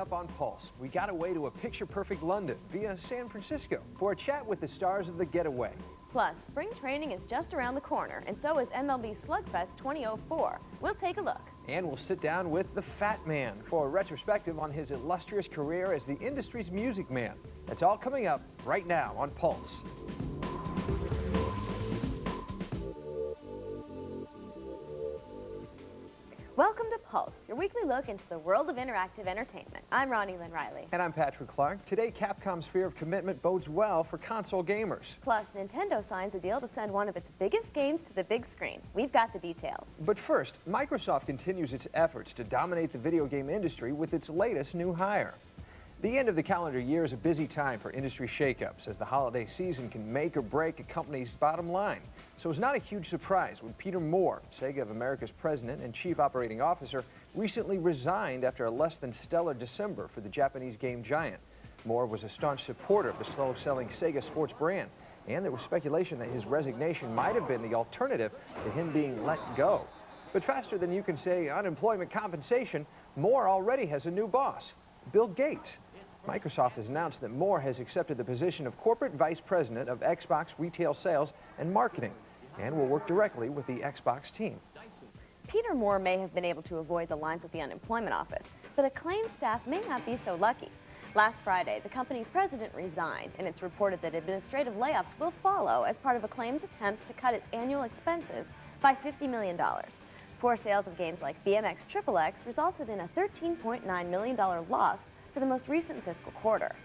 up on Pulse, we got away to a picture-perfect London via San Francisco for a chat with the stars of the Getaway. Plus, spring training is just around the corner, and so is MLB Slugfest 2004. We'll take a look. And we'll sit down with the Fat Man for a retrospective on his illustrious career as the industry's music man. That's all coming up right now on Pulse. Welcome to Pulse, your weekly look into the world of interactive entertainment. I'm Ronnie Lynn Riley. And I'm Patrick Clark. Today, Capcom's fear of commitment bodes well for console gamers. Plus, Nintendo signs a deal to send one of its biggest games to the big screen. We've got the details. But first, Microsoft continues its efforts to dominate the video game industry with its latest new hire. The end of the calendar year is a busy time for industry shakeups, as the holiday season can make or break a company's bottom line. So it's not a huge surprise when Peter Moore, Sega of America's president and chief operating officer, recently resigned after a less than stellar December for the Japanese game giant. Moore was a staunch supporter of the slow-selling Sega sports brand, and there was speculation that his resignation might have been the alternative to him being let go. But faster than you can say unemployment compensation, Moore already has a new boss, Bill Gates. Microsoft has announced that Moore has accepted the position of corporate vice president of Xbox retail sales and marketing, and will work directly with the Xbox team. Peter Moore may have been able to avoid the lines at the unemployment office, but Acclaim staff may not be so lucky. Last Friday, the company's president resigned, and it's reported that administrative layoffs will follow as part of Acclaim's attempts to cut its annual expenses by $50 million. Poor sales of games like BMX XXX resulted in a $13.9 million loss for the most recent fiscal quarter.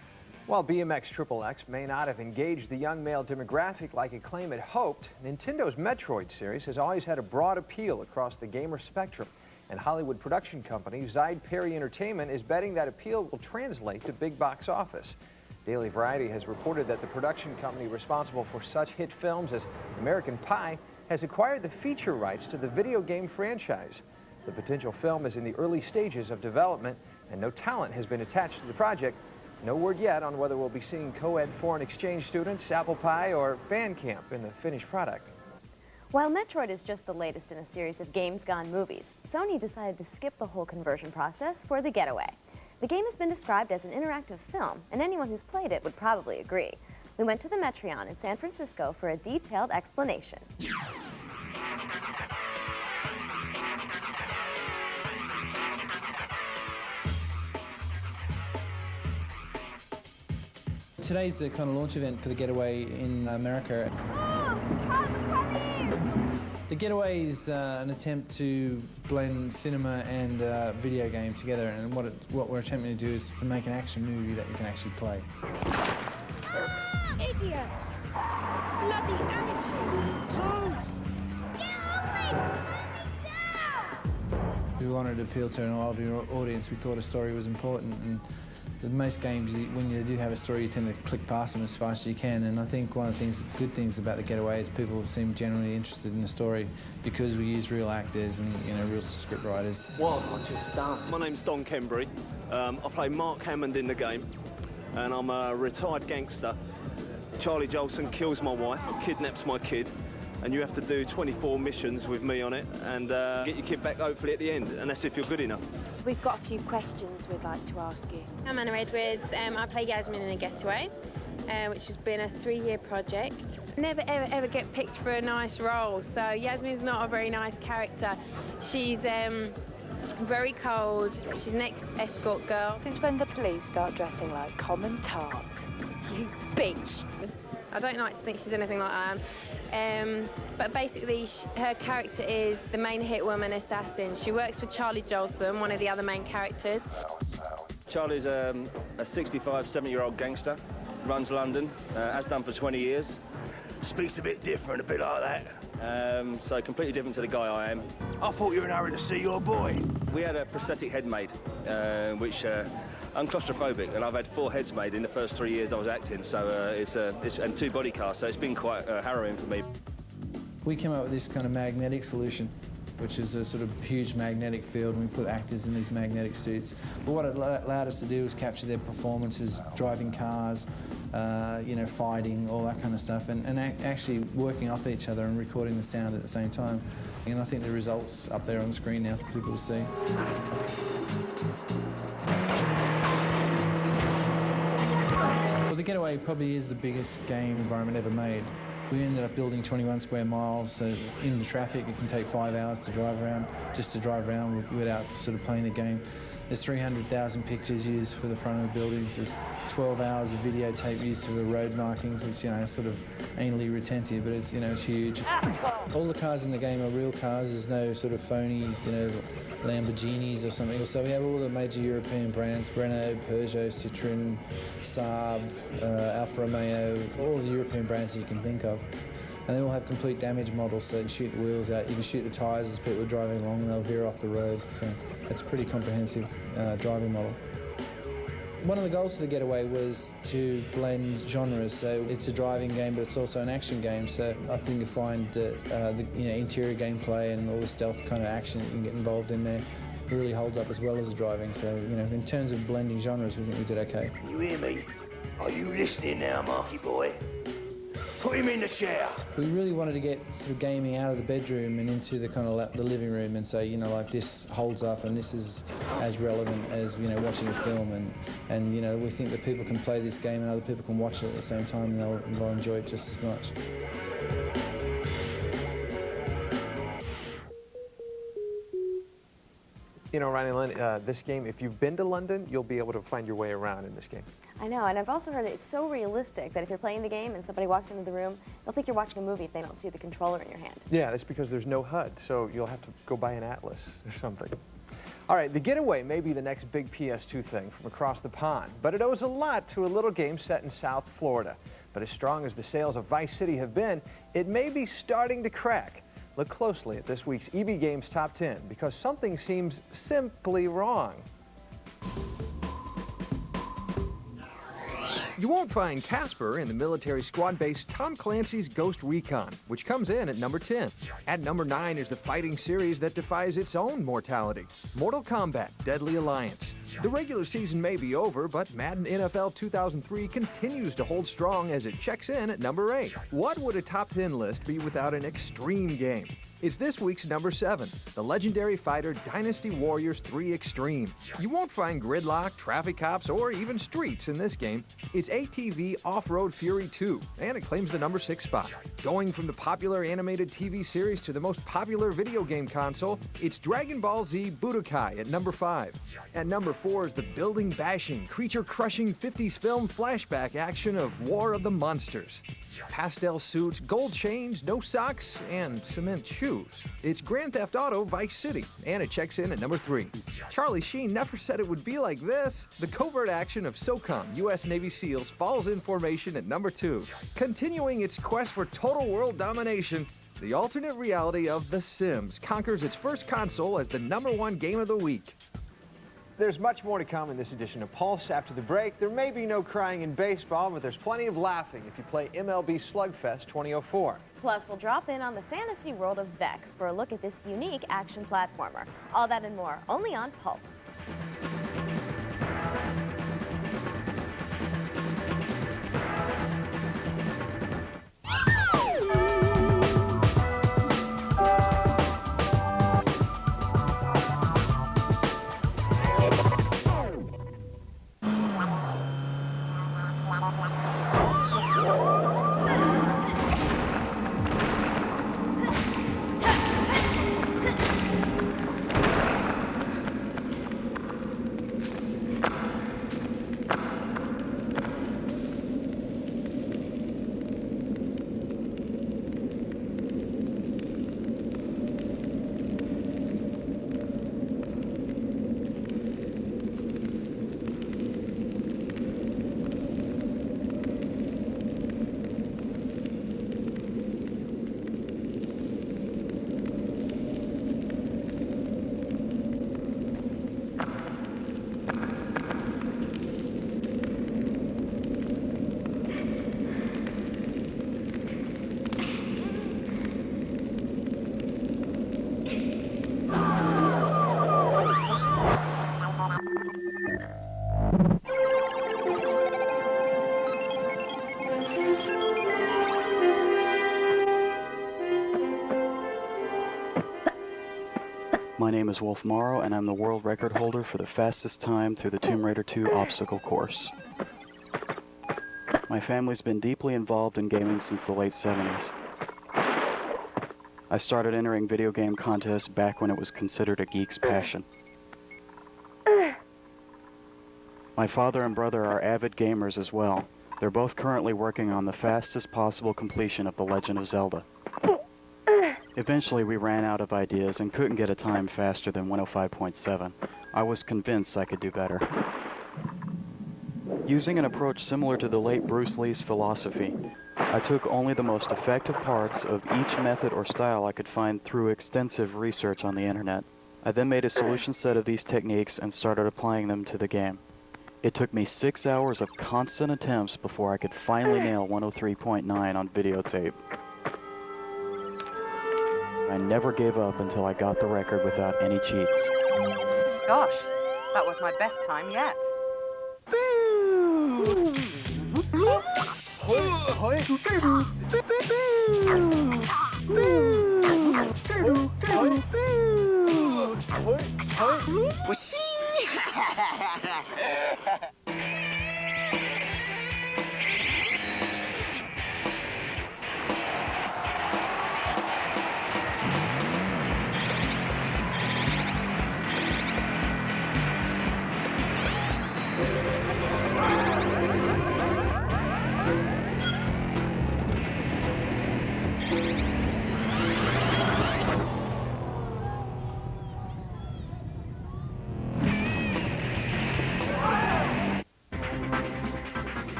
While BMX XXX may not have engaged the young male demographic like Acclaim had hoped, Nintendo's Metroid series has always had a broad appeal across the gamer spectrum, and Hollywood production company Zide Perry Entertainment is betting that appeal will translate to big box office. Daily Variety has reported that the production company responsible for such hit films as American Pie has acquired the feature rights to the video game franchise. The potential film is in the early stages of development, and no talent has been attached to the project. No word yet on whether we'll be seeing co-ed foreign exchange students, apple pie, or band camp in the finished product. While Metroid is just the latest in a series of games gone movies, Sony decided to skip the whole conversion process for The Getaway. The game has been described as an interactive film, and anyone who's played it would probably agree. We went to the Metreon in San Francisco for a detailed explanation. Today's the kind of launch event for The Getaway in America. The Getaway is an attempt to blend cinema and video game together, and what we're attempting to do is to make an action movie that you can actually play. Idiot! Bloody amateur! We wanted to appeal to an older audience. We thought a story was important, and most games, when you do have a story, you tend to click past them as fast as you can. And I think one of the good things about The Getaway is people seem generally interested in the story because we use real actors and real script writers. What I just done? My name's Don Kembury. I play Mark Hammond in the game, and I'm a retired gangster. Charlie Jolson kills my wife, kidnaps my kid, and you have to do 24 missions with me on it and get your kid back hopefully at the end, and that's if you're good enough. We've got a few questions we'd like to ask you. I'm Anna Edwards. I play Yasmin in a Getaway, which has been a 3-year project. Never ever get picked for a nice role, so Yasmin's not a very nice character. She's very cold. She's an ex-escort girl. Since when the police start dressing like common tarts? You bitch! I don't like to think she's anything like I am. But basically, her character is the main hit woman assassin. She works for Charlie Jolson, one of the other main characters. Charlie's a 65, 70-year-old gangster, runs London, has done for 20 years. Speaks a bit different, a bit like that. So completely different to the guy I am. I thought you were in a hurry to see your boy. We had a prosthetic head made, which I'm claustrophobic, and I've had 4 heads made in the first 3 years I was acting. So and 2 body casts, so it's been quite harrowing for me. We came up with this kind of magnetic solution, which is a sort of huge magnetic field, and we put actors in these magnetic suits. But what it allowed us to do was capture their performances, driving cars, fighting, all that kind of stuff, and actually working off each other and recording the sound at the same time. And I think the result's up there on the screen now for people to see. the Getaway probably is the biggest game environment ever made. We ended up building 21 square miles, so in the traffic it can take 5 hours to drive around, just to drive around without sort of playing the game. There's 300,000 pictures used for the front of the buildings. There's 12 hours of videotape used for the road markings. It's, you know, sort of anally retentive, but it's, you know, it's huge. All the cars in the game are real cars. There's no sort of phony, you know, Lamborghinis or something. So we have all the major European brands: Renault, Peugeot, Citroën, Saab, Alfa Romeo, all the European brands that you can think of. And they all have complete damage models, so you can shoot the wheels out, you can shoot the tyres as people are driving along and they'll veer off the road. So it's a pretty comprehensive driving model. One of the goals for the Getaway was to blend genres, so it's a driving game but it's also an action game, so I think you find that the interior gameplay and all the stealth kind of action that you can get involved in there really holds up as well as the driving. So, you know, in terms of blending genres, we think we did okay. You hear me? Are you listening now, Marky boy? Put him in the chair. We really wanted to get sort of gaming out of the bedroom and into the kind of the living room and say, you know, like, this holds up and this is as relevant as, you know, watching a film, and you know, we think that people can play this game and other people can watch it at the same time and they'll enjoy it just as much. You know, Ryan and Lynn, this game, if you've been to London, you'll be able to find your way around in this game. I know, and I've also heard that it's so realistic that if you're playing the game and somebody walks into the room, they'll think you're watching a movie if they don't see the controller in your hand. Yeah, that's because there's no HUD, so you'll have to go buy an atlas or something. All right, the Getaway may be the next big PS2 thing from across the pond, but it owes a lot to a little game set in South Florida. But as strong as the sales of Vice City have been, it may be starting to crack. Look closely at this week's EB Games Top 10, because something seems simply wrong. You won't find Casper in the military squad-based Tom Clancy's Ghost Recon, which comes in at number 10. At number 9 is the fighting series that defies its own mortality, Mortal Kombat: Deadly Alliance. The regular season may be over, but Madden NFL 2003 continues to hold strong as it checks in at number 8. What would a top 10 list be without an extreme game? It's this week's number 7, the legendary fighter Dynasty Warriors 3 Extreme. You won't find gridlock, traffic cops, or even streets in this game. It's ATV Off-Road Fury 2, and it claims the number 6 spot. Going from the popular animated TV series to the most popular video game console, it's Dragon Ball Z Budokai at number 5. At number 4 is the building-bashing, creature-crushing 50s film flashback action of War of the Monsters. Pastel suits, gold chains, no socks, and cement shoes. It's Grand Theft Auto Vice City, and it checks in at number 3. Charlie Sheen never said it would be like this. The covert action of SOCOM, U.S. Navy SEALs, falls in formation at number 2. Continuing its quest for total world domination, the alternate reality of The Sims conquers its first console as the number 1 game of the week. There's much more to come in this edition of Pulse. After the break, there may be no crying in baseball, but there's plenty of laughing if you play MLB Slugfest 2004. Plus, we'll drop in on the fantasy world of Vexx for a look at this unique action platformer. All that and more, only on Pulse. My name is Wolf Morrow, and I'm the world record holder for the fastest time through the Tomb Raider 2 obstacle course. My family's been deeply involved in gaming since the late 70s. I started entering video game contests back when it was considered a geek's passion. My father and brother are avid gamers as well. They're both currently working on the fastest possible completion of The Legend of Zelda. Eventually we ran out of ideas and couldn't get a time faster than 105.7. I was convinced I could do better. Using an approach similar to the late Bruce Lee's philosophy, I took only the most effective parts of each method or style I could find through extensive research on the internet. I then made a solution set of these techniques and started applying them to the game. It took me 6 hours of constant attempts before I could finally nail 103.9 on videotape. I never gave up until I got the record without any cheats. Gosh, that was my best time yet.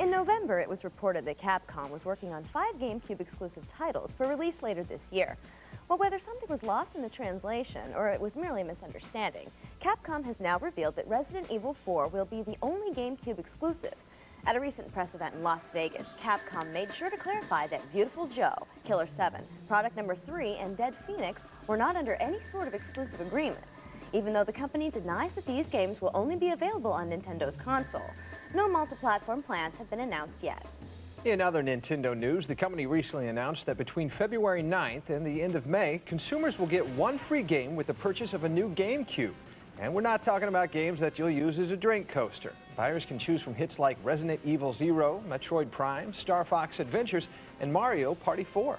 In November, it was reported that Capcom was working on 5 GameCube exclusive titles for release later this year. Well, whether something was lost in the translation or it was merely a misunderstanding, Capcom has now revealed that Resident Evil 4 will be the only GameCube exclusive. At a recent press event in Las Vegas, Capcom made sure to clarify that Beautiful Joe, Killer 7, Product Number 3, and Dead Phoenix were not under any sort of exclusive agreement, even though the company denies that these games will only be available on Nintendo's console. No multi-platform plans have been announced yet. In other Nintendo news, the company recently announced that between February 9th and the end of May, consumers will get 1 free game with the purchase of a new GameCube. And we're not talking about games that you'll use as a drink coaster. Buyers can choose from hits like Resident Evil 0, Metroid Prime, Star Fox Adventures, and Mario Party 4.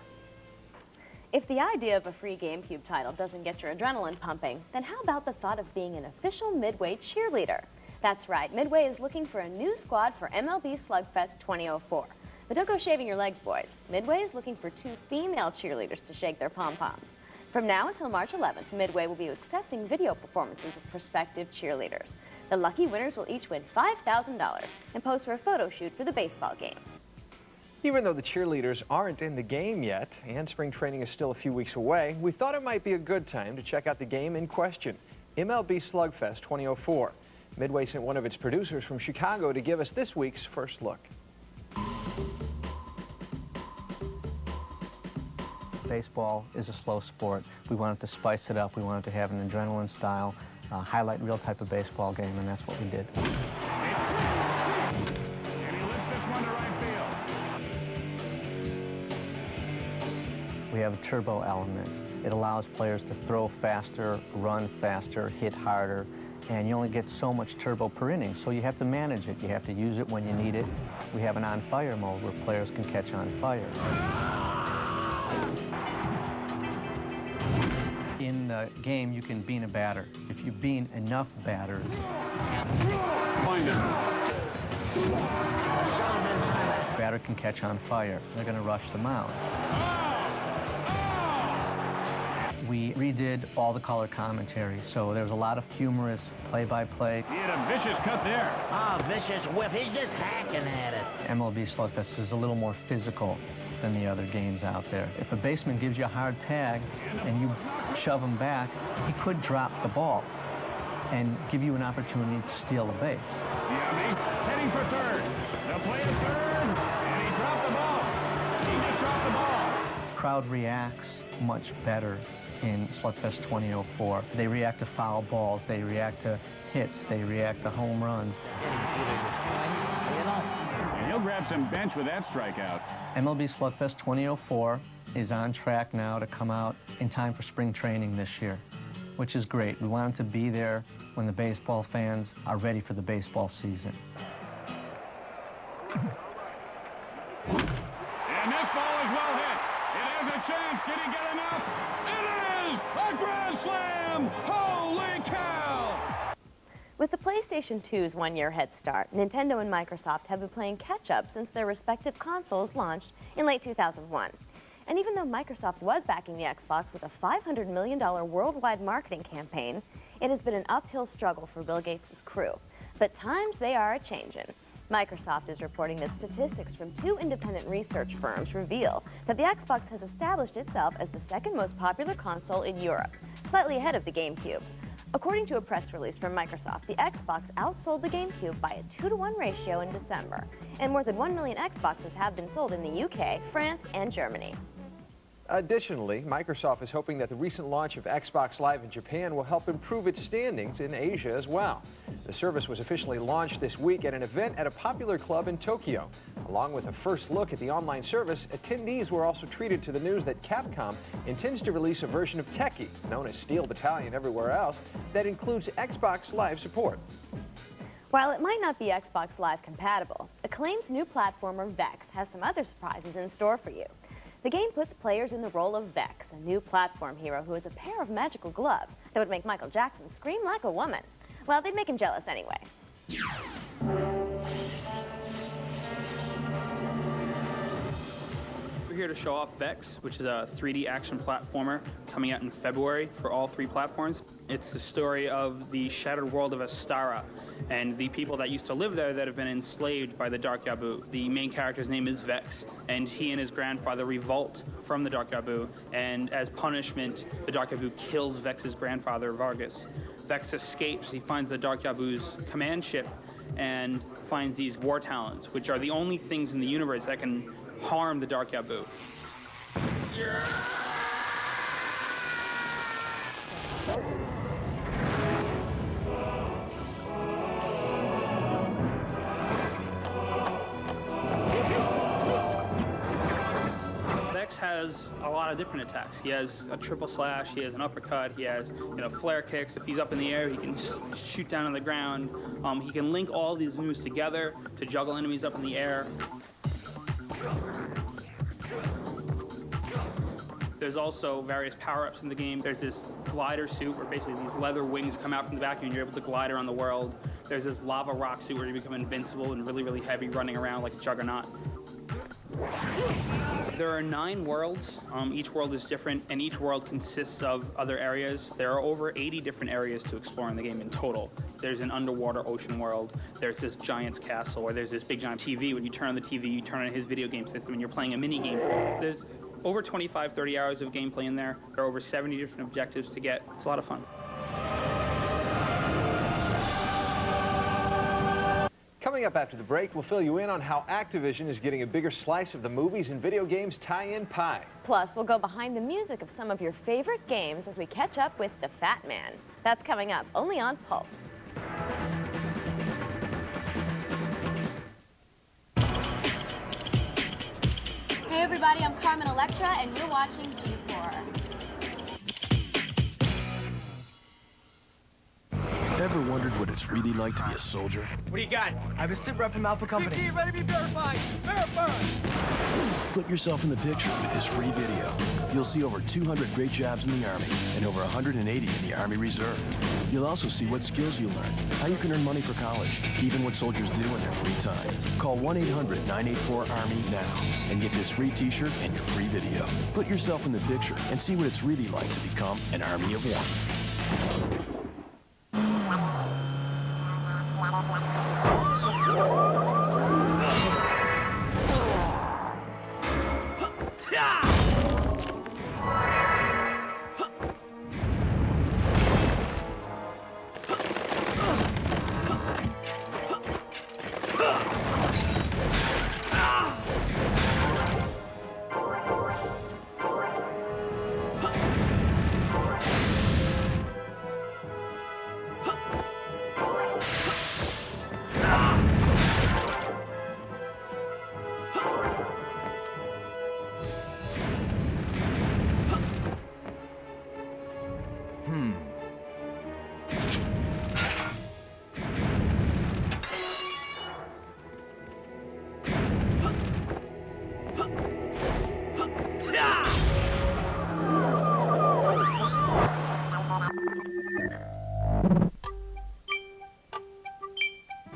If the idea of a free GameCube title doesn't get your adrenaline pumping, then how about the thought of being an official Midway cheerleader? That's right, Midway is looking for a new squad for MLB Slugfest 2004. But don't go shaving your legs, boys. Midway is looking for 2 female cheerleaders to shake their pom-poms. From now until March 11th, Midway will be accepting video performances of prospective cheerleaders. The lucky winners will each win $5,000 and pose for a photo shoot for the baseball game. Even though the cheerleaders aren't in the game yet, and spring training is still a few weeks away, we thought it might be a good time to check out the game in question, MLB Slugfest 2004. Midway sent one of its producers from Chicago to give us this week's first look. Baseball is a slow sport. We wanted to spice it up. We wanted to have an adrenaline style, highlight real type of baseball game, and that's what we did. And he lifts this one to right field. We have a turbo element. It allows players to throw faster, run faster, hit harder, and you only get so much turbo per inning, so you have to manage it. You have to use it when you need it. We have an on-fire mode where players can catch on fire. In the game, you can bean a batter. If you bean enough batters, batter can catch on fire. They're going to rush the mound. We redid all the color commentary, so there was a lot of humorous play-by-play. He had a vicious cut there. Ah, vicious whip. He's just hacking at it. MLB Slugfest is a little more physical than the other games out there. If a baseman gives you a hard tag and you shove him back, he could drop the ball and give you an opportunity to steal the base. Yummy. Heading for third. The play at third. And he dropped the ball. He just dropped the ball. Crowd reacts much better in Slugfest 2004. They react to foul balls, they react to hits, they react to home runs. And he'll grab some bench with that strikeout. MLB Slugfest 2004 is on track now to come out in time for spring training this year, which is great. We want them to be there when the baseball fans are ready for the baseball season. And this ball is well hit. It has a chance. Did he get enough? It is a grand slam! Holy cow! With the PlayStation 2's one-year head start, Nintendo and Microsoft have been playing catch-up since their respective consoles launched in late 2001. And even though Microsoft was backing the Xbox with a $500 million worldwide marketing campaign, it has been an uphill struggle for Bill Gates' crew. But times they are a-changin'. Microsoft is reporting that statistics from 2 independent research firms reveal that the Xbox has established itself as the second most popular console in Europe, slightly ahead of the GameCube. According to a press release from Microsoft, the Xbox outsold the GameCube by a 2-to-1 ratio in December, and more than 1 million Xboxes have been sold in the UK, France, and Germany. Additionally, Microsoft is hoping that the recent launch of Xbox Live in Japan will help improve its standings in Asia as well. The service was officially launched this week at an event at a popular club in Tokyo. Along with a first look at the online service, attendees were also treated to the news that Capcom intends to release a version of Tekkey, known as Steel Battalion everywhere else, that includes Xbox Live support. While it might not be Xbox Live compatible, Acclaim's new platformer Vexx has some other surprises in store for you. The game puts players in the role of Vexx, a new platform hero who has a pair of magical gloves that would make Michael Jackson scream like a woman. Well, they'd make him jealous anyway. We're here to show off Vexx, which is a 3D action platformer coming out in February for all 3 platforms. It's the story of the shattered world of Astara and the people that used to live there that have been enslaved by the Dark Yabu. The main character's name is Vexx, and he and his grandfather revolt from the Dark Yabu, and as punishment, the Dark Yabu kills Vexx's grandfather, Vargas. Vexx escapes. He finds the Dark Yabu's command ship and finds these war talents, which are the only things in the universe that can harm the Dark Yabu. Vexx has a lot of different attacks. He has a triple slash, he has an uppercut, he has, flare kicks. If he's up in the air, he can shoot down on the ground. He can link all these moves together to juggle enemies up in the air. There's also various power-ups in the game. There's this glider suit where basically these leather wings come out from the back of you and you're able to glide around the world. There's this lava rock suit where you become invincible and really, really heavy, running around like a juggernaut. There are 9 worlds. Each world is different, and each world consists of other areas. There are over 80 different areas to explore in the game in total. There's an underwater ocean world. There's this giant's castle, or there's this big giant TV. When you turn on the TV, you turn on his video game system, and you're playing a mini game. There's over 25, 30 hours of gameplay in there. There are over 70 different objectives to get. It's a lot of fun. Coming up after the break, we'll fill you in on how Activision is getting a bigger slice of the movies and video games tie-in pie. Plus, we'll go behind the music of some of your favorite games as we catch up with The Fat Man. That's coming up only on Pulse. Hey everybody, I'm Carmen Electra, and you're watching G4. Ever wondered what it's really like to be a soldier? What do you got? I have a sit rep from Alpha Company. BP, ready to be verified. Verify. Put yourself in the picture with this free video. You'll see over 200 great jobs in the Army and over 180 in the Army Reserve. You'll also see what skills you learn, how you can earn money for college, even what soldiers do in their free time. Call 1-800-984-ARMY now and get this free t-shirt and your free video. Put yourself in the picture and see what it's really like to become an Army of One.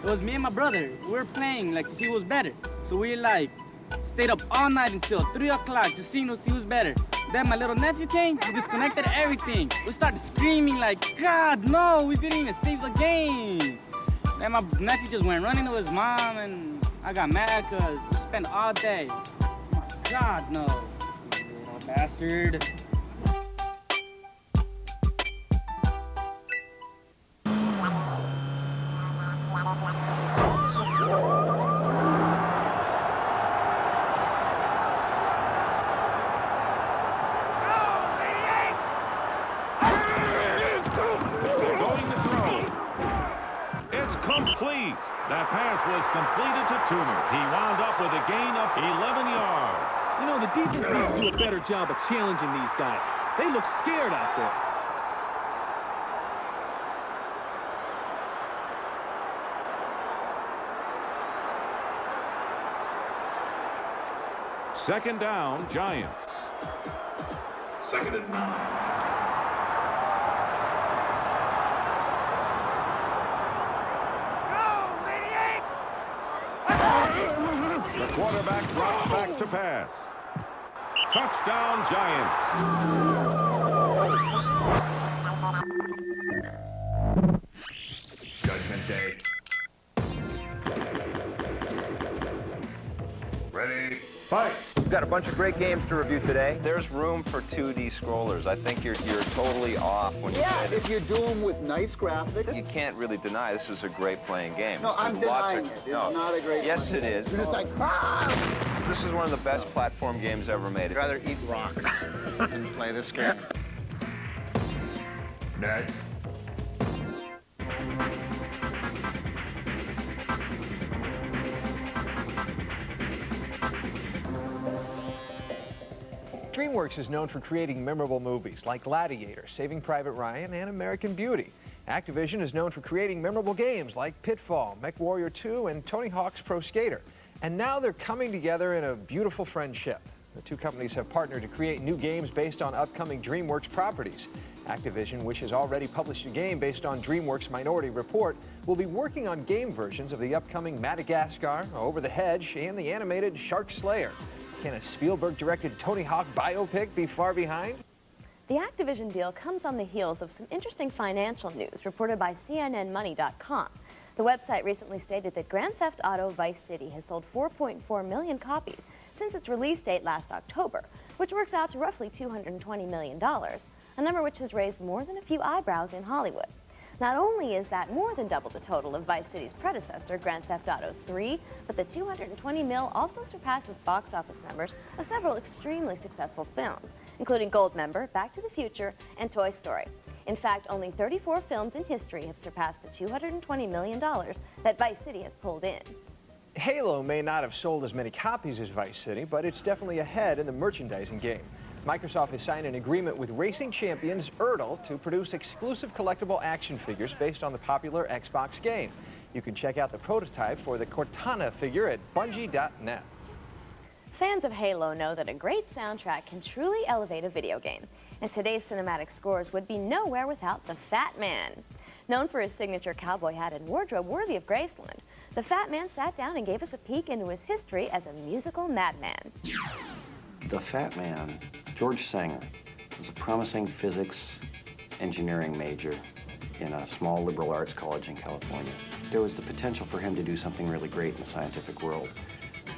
It was me and my brother. We were playing like to see who was better. So we like stayed up all night until 3 o'clock to see who's better. Then my little nephew came, he disconnected everything. We started screaming like, God, no, we didn't even save the game. Then my nephew just went running to his mom, and I got mad because we spent all day. Oh my God, no, you little bastard. Complete. That pass was completed to Toomer. He wound up with a gain of 11 yards. You know, the defense needs to do a better job of challenging these guys. They look scared out there. Second down, Giants. 2nd and 9. The quarterback drops back to pass. Touchdown, Giants. Judgment Day. Ready? Fight. We've got a bunch of great games to review today. There's room for 2D scrollers. I think you're totally off when you say that. If you do them with nice graphics. You can't really deny this is a great playing game. No, I'm denying it. It's not a great Yes, it is. It's like, This is one of the best platform games ever made. I'd rather eat rocks than play this game. Next. DreamWorks is known for creating memorable movies like Gladiator, Saving Private Ryan, and American Beauty. Activision is known for creating memorable games like Pitfall, MechWarrior 2, and Tony Hawk's Pro Skater. And now they're coming together in a beautiful friendship. The two companies have partnered to create new games based on upcoming DreamWorks properties. Activision, which has already published a game based on DreamWorks' Minority Report, will be working on game versions of the upcoming Madagascar, Over the Hedge, and the animated Shark Slayer. Can a Spielberg-directed Tony Hawk biopic be far behind? The Activision deal comes on the heels of some interesting financial news reported by CNNMoney.com. The website recently stated that Grand Theft Auto Vice City has sold 4.4 million copies since its release date last October, which works out to roughly $220 million, a number which has raised more than a few eyebrows in Hollywood. Not only is that more than double the total of Vice City's predecessor, Grand Theft Auto 3, but the $220 million also surpasses box office numbers of several extremely successful films, including Goldmember, Back to the Future, and Toy Story. In fact, only 34 films in history have surpassed the $220 million that Vice City has pulled in. Halo may not have sold as many copies as Vice City, but it's definitely ahead in the merchandising game. Microsoft has signed an agreement with Racing Champions Ertl to produce exclusive collectible action figures based on the popular Xbox game. You can check out the prototype for the Cortana figure at Bungie.net. Fans of Halo know that a great soundtrack can truly elevate a video game, and today's cinematic scores would be nowhere without the Fat Man. Known for his signature cowboy hat and wardrobe worthy of Graceland, the Fat Man sat down and gave us a peek into his history as a musical madman. The Fat Man, George Sanger, was a promising physics engineering major in a small liberal arts college in California. There was the potential for him to do something really great in the scientific world,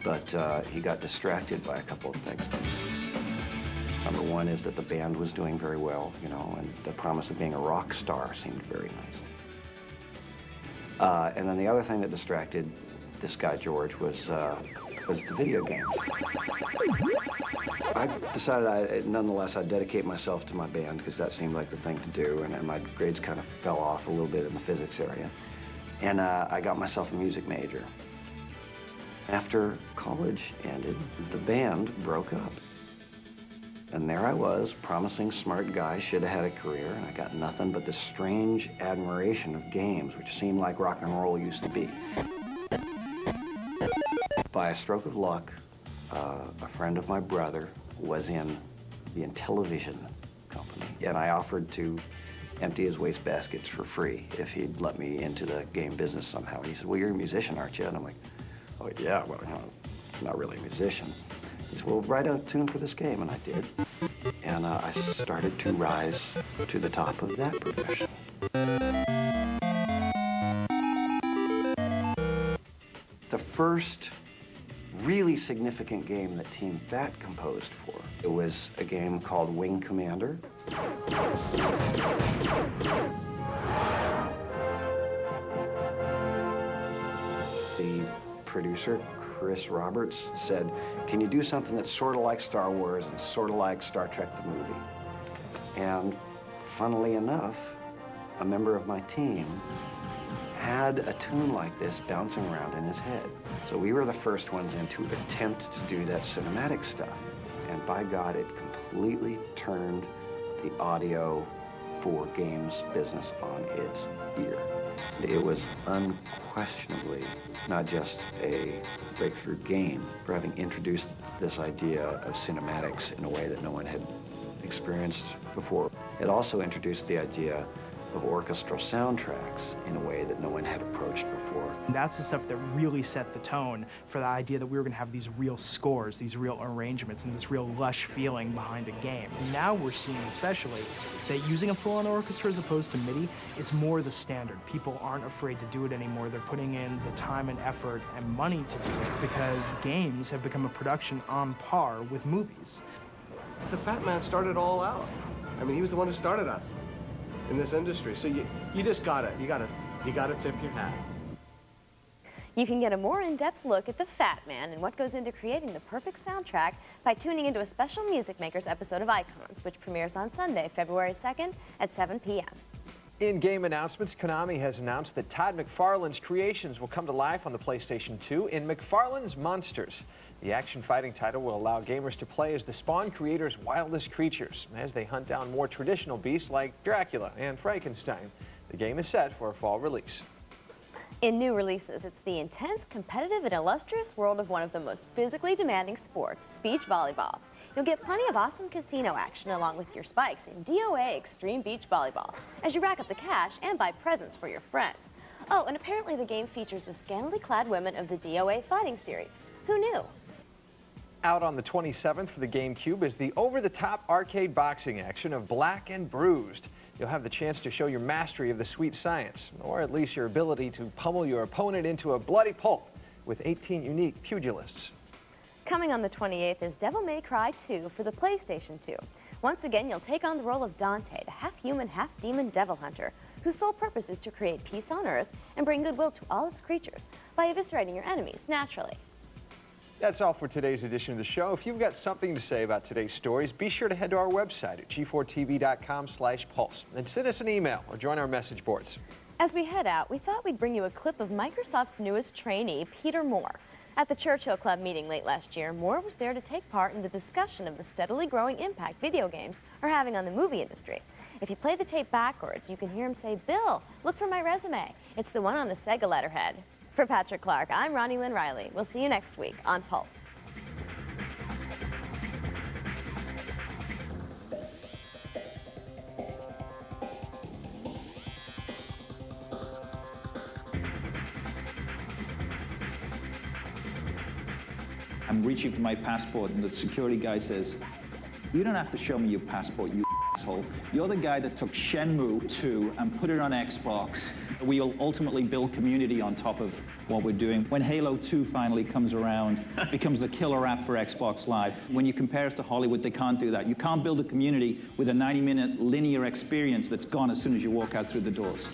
but he got distracted by a couple of things. Number one is that the band was doing very well, you know, and the promise of being a rock star seemed very nice. And then the other thing that distracted this guy, George, was the video games. I decided nonetheless, I'd dedicate myself to my band because that seemed like the thing to do, and my grades kind of fell off a little bit in the physics area. And I got myself a music major. After college ended, the band broke up. And there I was, promising smart guy, should have had a career, and I got nothing but this strange admiration of games, which seemed like rock and roll used to be. By a stroke of luck, a friend of my brother was in the Intellivision company, and I offered to empty his wastebaskets for free if he'd let me into the game business somehow. And he said, well, you're a musician, aren't you? And I'm like, oh, yeah, well, you know, I'm not really a musician. He said, well, write a tune for this game, and I did. And I started to rise to the top of that profession. The first really significant game that Team Fat composed for, it was a game called Wing Commander. The producer, Chris Roberts, said, can you do something that's sort of like Star Wars and sort of like Star Trek the movie? And funnily enough, a member of my team had a tune like this bouncing around in his head. So we were the first ones in to attempt to do that cinematic stuff. And by God, it completely turned the audio for games business on its ear. It was unquestionably not just a breakthrough game for having introduced this idea of cinematics in a way that no one had experienced before. It also introduced the idea of orchestral soundtracks in a way that no one had approached before. That's the stuff that really set the tone for the idea that we were going to have these real scores, these real arrangements, and this real lush feeling behind a game. And now we're seeing especially that using a full-on orchestra as opposed to MIDI, it's more the standard. People aren't afraid to do it anymore. They're putting in the time and effort and money to do it because games have become a production on par with movies. The Fat Man started all out. I mean, he was the one who started us in this industry. So you just gotta tip your hat. You can get a more in-depth look at the Fat Man and what goes into creating the perfect soundtrack by tuning into a special Music Makers episode of Icons, which premieres on Sunday, February 2nd at 7 p.m. In game announcements, Konami has announced that Todd McFarlane's creations will come to life on the PlayStation 2 in McFarlane's Monsters. The action-fighting title will allow gamers to play as the Spawn creators' wildest creatures as they hunt down more traditional beasts like Dracula and Frankenstein. The game is set for a fall release. In new releases, it's the intense, competitive, and illustrious world of one of the most physically demanding sports, beach volleyball. You'll get plenty of awesome casino action along with your spikes in DOA Extreme Beach Volleyball as you rack up the cash and buy presents for your friends. Oh, and apparently the game features the scantily clad women of the DOA fighting series. Who knew? Out on the 27th for the GameCube is the over-the-top arcade boxing action of Black and Bruised. You'll have the chance to show your mastery of the sweet science, or at least your ability to pummel your opponent into a bloody pulp with 18 unique pugilists. Coming on the 28th is Devil May Cry 2 for the PlayStation 2. Once again, you'll take on the role of Dante, the half-human, half-demon devil hunter, whose sole purpose is to create peace on Earth and bring goodwill to all its creatures by eviscerating your enemies naturally. That's all for today's edition of the show. If you've got something to say about today's stories, be sure to head to our website at g4tv.com/pulse and send us an email or join our message boards. As we head out, we thought we'd bring you a clip of Microsoft's newest trainee, Peter Moore. At the Churchill Club meeting late last year, Moore was there to take part in the discussion of the steadily growing impact video games are having on the movie industry. If you play the tape backwards, you can hear him say, "Bill, look for my resume. It's the one on the Sega letterhead." For Patrick Clark, I'm Ronnie Lynn Riley. We'll see you next week on Pulse. I'm reaching for my passport, and the security guy says, "You don't have to show me your passport, you asshole. You're the guy that took Shenmue 2 and put it on Xbox. We'll ultimately build community on top of what we're doing. When Halo 2 finally comes around, it becomes a killer app for Xbox Live. When you compare us to Hollywood, they can't do that. You can't build a community with a 90-minute linear experience that's gone as soon as you walk out through the doors."